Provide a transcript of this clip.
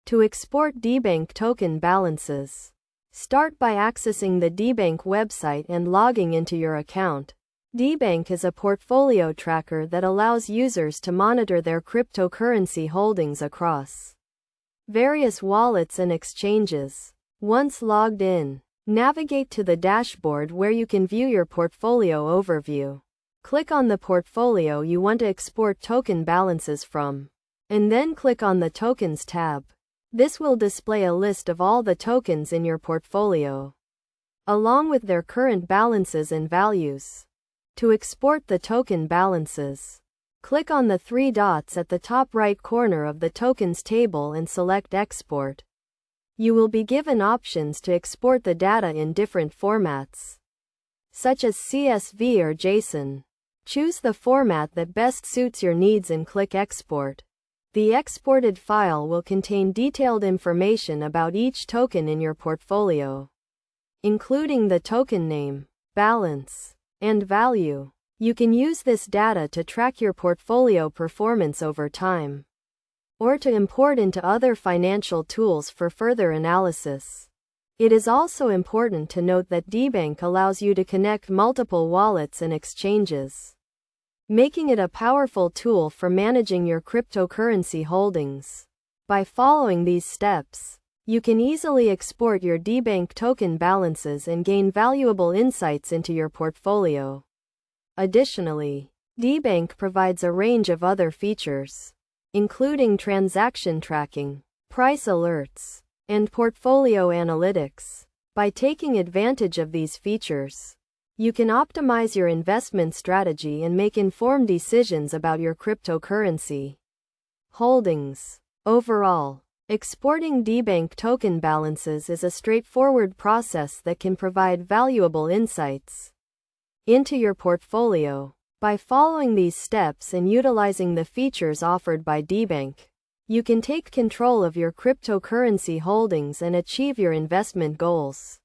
To export Debank token balances, start by accessing the Debank website and logging into your account. Debank is a portfolio tracker that allows users to monitor their cryptocurrency holdings across various wallets and exchanges. Once logged in, navigate to the dashboard where you can view your portfolio overview. Click on the portfolio you want to export token balances from, and then click on the Tokens tab. This will display a list of all the tokens in your portfolio, along with their current balances and values. To export the token balances, click on the three dots at the top right corner of the tokens table and select Export. You will be given options to export the data in different formats, such as CSV or JSON. Choose the format that best suits your needs and click Export. The exported file will contain detailed information about each token in your portfolio, including the token name, balance, and value. You can use this data to track your portfolio performance over time, or to import into other financial tools for further analysis. It is also important to note that Debank allows you to connect multiple wallets and exchanges, making it a powerful tool for managing your cryptocurrency holdings. By following these steps, you can easily export your Debank token balances and gain valuable insights into your portfolio. Additionally, Debank provides a range of other features, including transaction tracking, price alerts, and portfolio analytics. By taking advantage of these features, you can optimize your investment strategy and make informed decisions about your cryptocurrency holdings. Overall, exporting Debank token balances is a straightforward process that can provide valuable insights into your portfolio. By following these steps and utilizing the features offered by Debank, you can take control of your cryptocurrency holdings and achieve your investment goals.